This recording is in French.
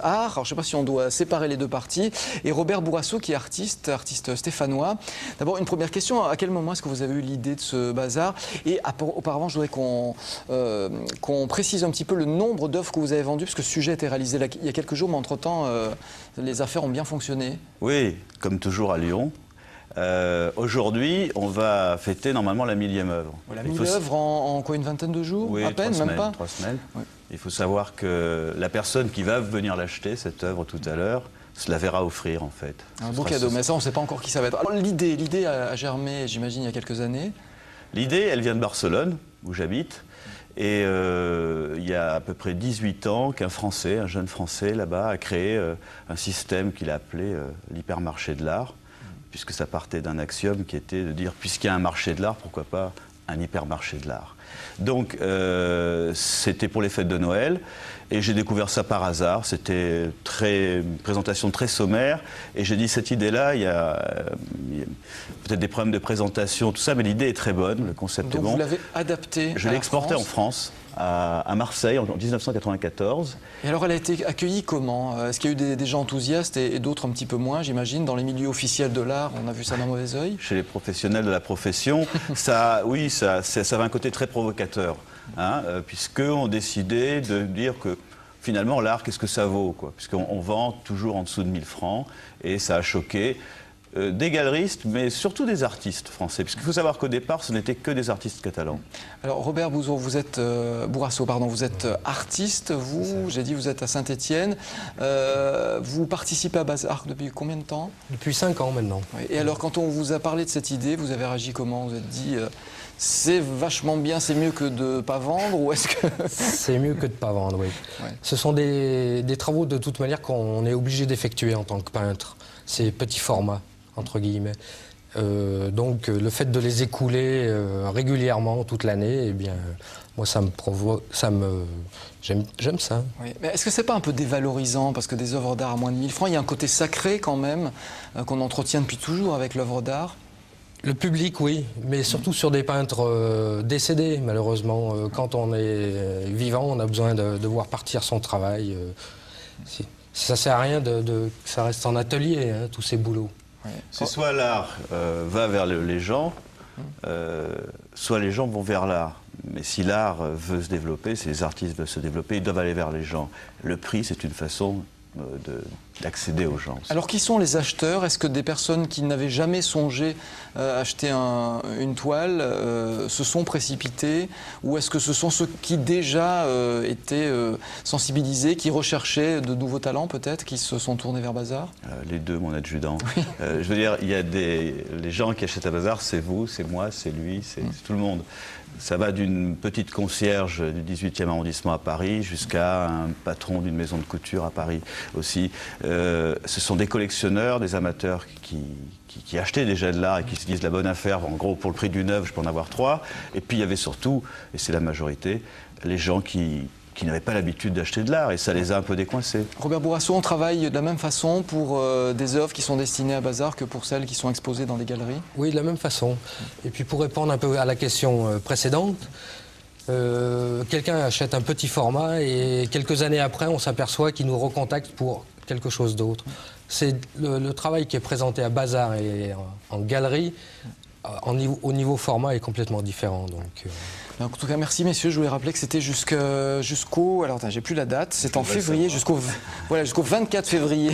art. Alors, je ne sais pas si on doit séparer les deux parties. Et Robert Bourrasso, qui est artiste stéphanois. D'abord, une première question. À quel moment est-ce que vous avez eu l'idée de ce bazar? Et auparavant, je voudrais qu'on précise un petit peu le nombre d'œuvres que vous avez vendues, parce que ce sujet a été réalisé il y a quelques jours, mais entre-temps, les affaires ont bien fonctionné. Oui, comme toujours à Lyon. Aujourd'hui, on va fêter normalement la 1000e œuvre. La 1000 œuvres en quoi, une vingtaine de jours? Oui, à peine, même pas 3 semaines. Oui. Il faut savoir que la personne qui va venir l'acheter, cette œuvre tout à l'heure, se la verra offrir en fait. Un beau cadeau, mais ça on ne sait pas encore qui ça va être. L'idée a germé, j'imagine, il y a quelques années. L'idée, elle vient de Barcelone, où j'habite. Et il y a à peu près 18 ans qu'un Français, un jeune Français là-bas, a créé un système qu'il a appelé l'hypermarché de l'art, puisque ça partait d'un axiome qui était de dire, puisqu'il y a un marché de l'art, pourquoi pas un hypermarché de l'art. Donc c'était pour les fêtes de Noël, et j'ai découvert ça par hasard. C'était une présentation très sommaire, et j'ai dit cette idée-là, il y a peut-être des problèmes de présentation, tout ça, mais l'idée est très bonne, le concept est bon. Vous l'avez adapté. Je l'ai exporté en France, à Marseille, en 1994. Et alors elle a été accueillie comment? Est-ce qu'il y a eu des gens enthousiastes et d'autres un petit peu moins, j'imagine? Dans les milieux officiels de l'art, on a vu ça d'un mauvais œil? Chez les professionnels de la profession, ça avait un côté très provocateur, hein, puisqu'on décidait de dire que finalement l'art, qu'est-ce que ça vaut, quoi, puisqu'on vend toujours en dessous de 1000 francs, et ça a choqué des galeristes, mais surtout des artistes français, puisqu'il faut savoir qu'au départ, ce n'était que des artistes catalans. Alors Robert Bourrasso, vous êtes artiste, j'ai dit vous êtes à Saint-Étienne. Vous participez à Bazar depuis combien de temps? Depuis 5 ans maintenant. Oui. Et alors quand on vous a parlé de cette idée, vous avez réagi comment? Vous vous êtes dit c'est vachement bien, c'est mieux que de ne pas vendre, ou est-ce que... C'est mieux que de ne pas vendre, oui. Ouais. Ce sont des travaux de toute manière qu'on est obligé d'effectuer en tant que peintre. C'est petit format, entre guillemets. Donc le fait de les écouler régulièrement toute l'année, eh bien, moi ça me provoque, j'aime ça. Oui. Mais est-ce que c'est pas un peu dévalorisant, parce que des œuvres d'art à moins de 1000 francs, il y a un côté sacré quand même qu'on entretient depuis toujours avec l'œuvre d'art? Le public, oui, mais surtout sur des peintres décédés, malheureusement. Quand on est vivant, on a besoin de voir partir son travail. Ça sert à rien que ça reste en atelier, hein, tous ces boulots. Oui. C'est soit l'art va vers les gens, soit les gens vont vers l'art. Mais si l'art veut se développer, si les artistes veulent se développer, ils doivent aller vers les gens. Le prix, c'est une façon d'accéder aux gens. Alors qui sont les acheteurs? Est-ce que des personnes qui n'avaient jamais songé acheter une toile se sont précipitées, ou est-ce que ce sont ceux qui déjà étaient sensibilisés, qui recherchaient de nouveaux talents peut-être, qui se sont tournés vers Bazar? Les deux, mon adjudant. Oui. Je veux dire, il y a les gens qui achètent à Bazar, c'est vous, c'est moi, c'est lui, c'est tout le monde. Ça va d'une petite concierge du 18e arrondissement à Paris jusqu'à un patron d'une maison de couture à Paris aussi. Ce sont des collectionneurs, des amateurs qui achetaient déjà de l'art et qui se disent la bonne affaire, en gros pour le prix d'une œuvre je peux en avoir 3. Et puis il y avait surtout, et c'est la majorité, les gens qui n'avaient pas l'habitude d'acheter de l'art, et ça les a un peu décoincés. Robert Bourrasso, on travaille de la même façon pour des œuvres qui sont destinées à Bazar que pour celles qui sont exposées dans des galeries? Oui, de la même façon. Et puis pour répondre un peu à la question précédente, quelqu'un achète un petit format et quelques années après, on s'aperçoit qu'il nous recontacte pour quelque chose d'autre. C'est le travail qui est présenté à Bazar et en galerie, au niveau format, est complètement différent. Donc, En tout cas, merci messieurs. Je voulais rappeler que c'était jusqu'au... Alors, j'ai plus la date. C'est en février jusqu'au 24 février.